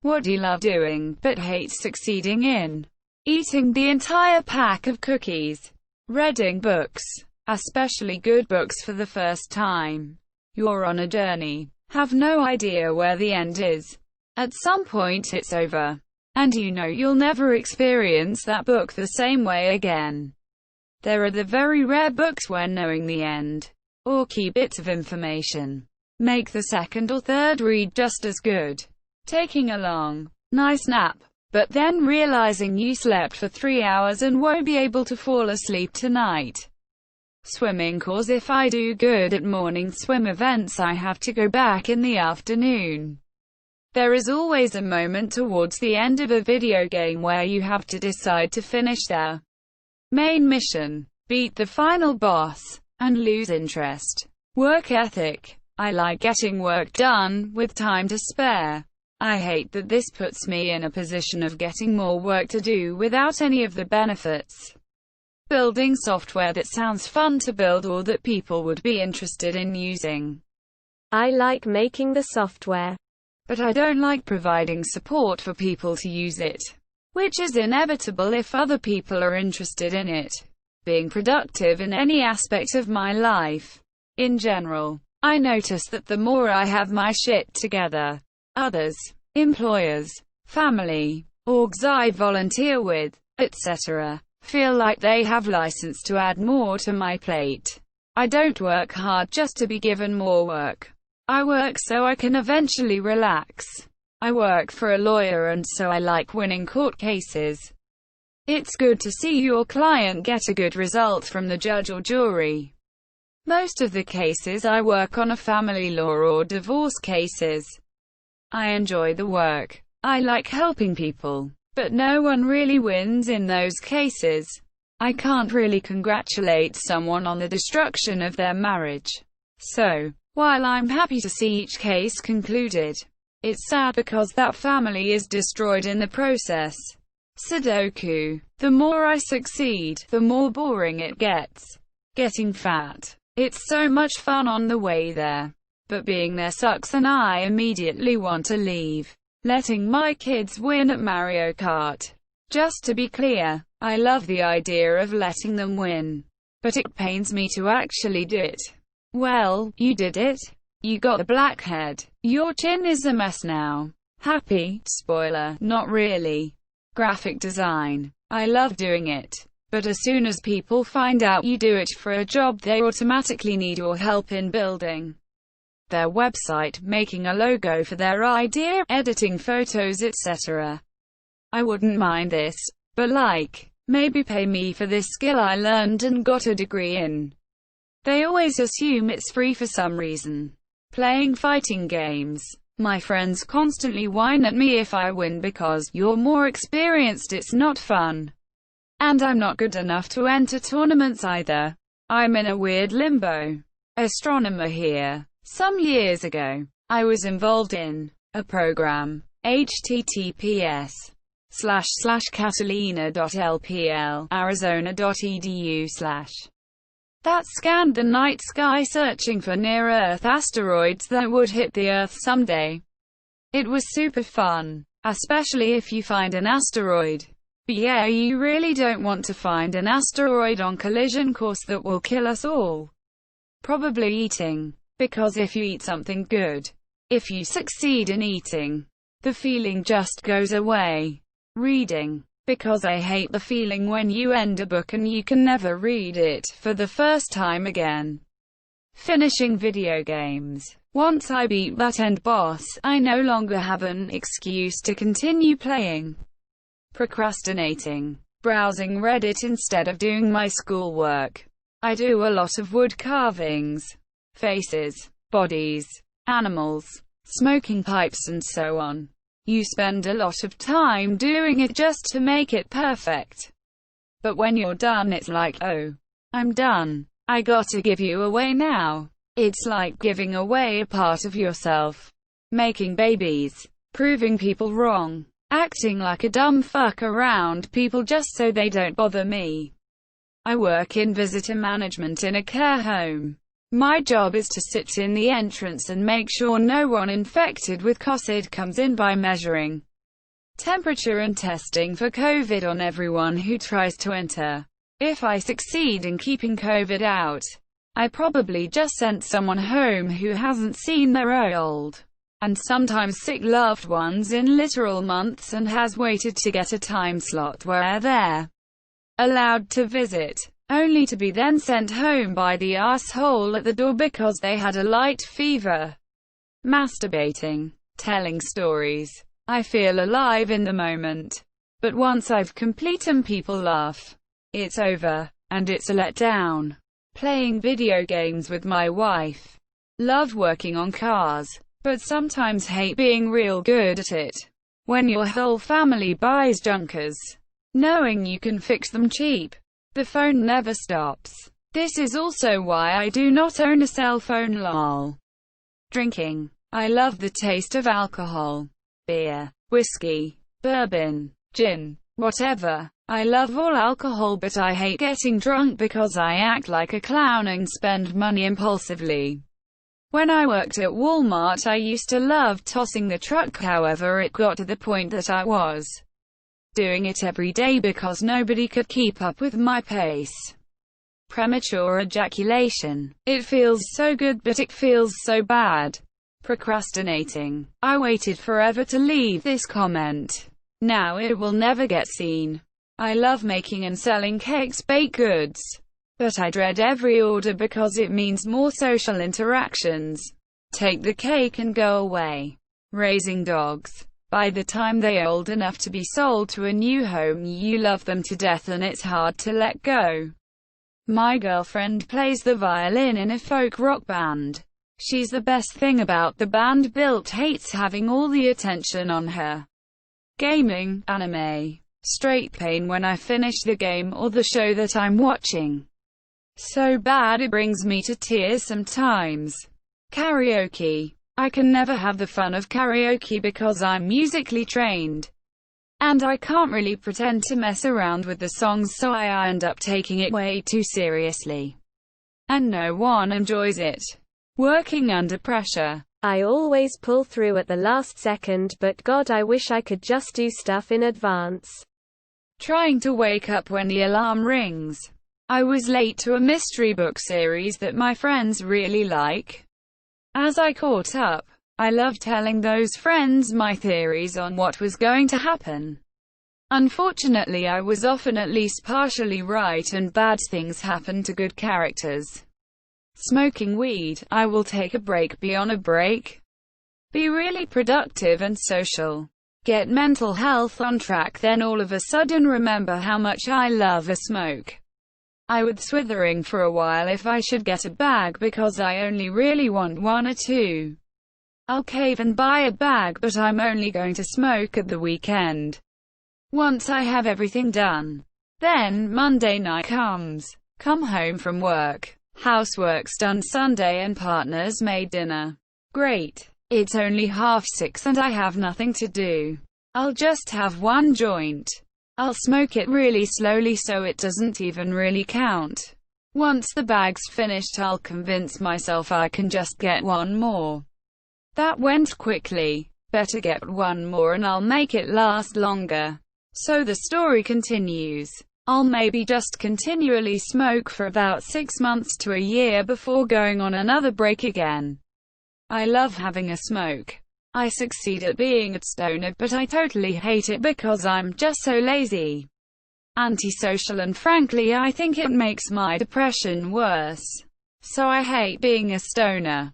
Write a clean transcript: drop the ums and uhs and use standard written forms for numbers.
What do you love doing, but hate succeeding in? Eating the entire pack of cookies. Reading books, especially good books for the first time. You're on a journey. Have no idea where the end is. At some point it's over. And you know you'll never experience that book the same way again. There are the very rare books where knowing the end, or key bits of information, make the second or third read just as good. Taking a long, nice nap, but then realizing you slept for 3 hours and won't be able to fall asleep tonight. Swimming, cause if I do good at morning swim events I have to go back in the afternoon. There is always a moment towards the end of a video game where you have to decide to finish their main mission, beat the final boss, and lose interest. Work ethic. I like getting work done, with time to spare. I hate that this puts me in a position of getting more work to do without any of the benefits. Building software that sounds fun to build or that people would be interested in using. I like making the software, but I don't like providing support for people to use it, which is inevitable if other people are interested in it. Being productive in any aspect of my life. In general, I notice that the more I have my shit together, others, employers, family, orgs I volunteer with, etc., feel like they have license to add more to my plate. I don't work hard just to be given more work. I work so I can eventually relax. I work for a lawyer and so I like winning court cases. It's good to see your client get a good result from the judge or jury. Most of the cases I work on are family law or divorce cases. I enjoy the work. I like helping people, but no one really wins in those cases. I can't really congratulate someone on the destruction of their marriage. So, while I'm happy to see each case concluded, it's sad because that family is destroyed in the process. Sudoku. The more I succeed, the more boring it gets. Getting fat. It's so much fun on the way there, but being there sucks and I immediately want to leave. Letting my kids win at Mario Kart. Just to be clear, I love the idea of letting them win, but it pains me to actually do it. Well, you did it. You got a blackhead. Your chin is a mess now. Happy? Spoiler, not really. Graphic design. I love doing it. But as soon as people find out you do it for a job, they automatically need your help in building their website, making a logo for their idea, editing photos, etc. I wouldn't mind this, but maybe pay me for this skill I learned and got a degree in. They always assume it's free for some reason. Playing fighting games. My friends constantly whine at me if I win because you're more experienced, it's not fun. And I'm not good enough to enter tournaments either. I'm in a weird limbo. Astronomer here. Some years ago, I was involved in a program, https://catalina.lpl, arizona.edu/ that scanned the night sky searching for near-Earth asteroids that would hit the Earth someday. It was super fun, especially if you find an asteroid. But yeah, you really don't want to find an asteroid on collision course that will kill us all. Probably eating. Because if you eat something good, if you succeed in eating, the feeling just goes away. Reading. Because I hate the feeling when you end a book and you can never read it for the first time again. Finishing video games. Once I beat that end boss, I no longer have an excuse to continue playing. Procrastinating. Browsing Reddit instead of doing my schoolwork. I do a lot of wood carvings. Faces, bodies, animals, smoking pipes and so on. You spend a lot of time doing it just to make it perfect. But when you're done it's like, oh, I'm done. I gotta give you away now. It's like giving away a part of yourself. Making babies. Proving people wrong. Acting like a dumb fuck around people just so they don't bother me. I work in visitor management in a care home. My job is to sit in the entrance and make sure no one infected with COVID comes in by measuring temperature and testing for COVID on everyone who tries to enter. If I succeed in keeping COVID out, I probably just sent someone home who hasn't seen their old and sometimes sick loved ones in literal months and has waited to get a time slot where they're allowed to visit, only to be then sent home by the asshole at the door because they had a light fever. Masturbating, telling stories. I feel alive in the moment. But once I've completed them, people laugh. It's over, and it's a letdown. Playing video games with my wife. Love working on cars, but sometimes hate being real good at it. When your whole family buys junkers, knowing you can fix them cheap. The phone never stops. This is also why I do not own a cell phone, lol. Drinking. I love the taste of alcohol. Beer, whiskey, bourbon, gin, whatever. I love all alcohol, but I hate getting drunk because I act like a clown and spend money impulsively. When I worked at Walmart, I used to love tossing the truck. However, it got to the point that I was doing it every day because nobody could keep up with my pace. Premature ejaculation. It feels so good, but it feels so bad. Procrastinating. I waited forever to leave this comment. Now it will never get seen. I love making and selling cakes, baked goods. But I dread every order because it means more social interactions. Take the cake and go away. Raising dogs. By the time they are old enough to be sold to a new home, you love them to death and it's hard to let go. My girlfriend plays the violin in a folk rock band. She's the best thing about the band. Built hates having all the attention on her. Gaming, anime. Straight pain when I finish the game or the show that I'm watching. So bad it brings me to tears sometimes. Karaoke. I can never have the fun of karaoke because I'm musically trained. And I can't really pretend to mess around with the songs, so I end up taking it way too seriously. And no one enjoys it. Working under pressure. I always pull through at the last second, but God, I wish I could just do stuff in advance. Trying to wake up when the alarm rings. I was late to a mystery book series that my friends really like. As I caught up, I loved telling those friends my theories on what was going to happen. Unfortunately, I was often at least partially right, and bad things happen to good characters. Smoking weed. I will take a break, be on a break. Be really productive and social. Get mental health on track, then all of a sudden remember how much I love a smoke. I would swithering for a while if I should get a bag because I only really want one or two. I'll cave and buy a bag, but I'm only going to smoke at the weekend. Once I have everything done. Then Monday night comes. Come home from work. Housework's done Sunday and partner's made dinner. Great. It's only 6:30 and I have nothing to do. I'll just have one joint. I'll smoke it really slowly so it doesn't even really count. Once the bag's finished, I'll convince myself I can just get one more. That went quickly. Better get one more and I'll make it last longer. So the story continues. I'll maybe just continually smoke for about 6 months to a year before going on another break again. I love having a smoke. I succeed at being a stoner, but I totally hate it because I'm just so lazy, antisocial, and frankly I think it makes my depression worse. So I hate being a stoner.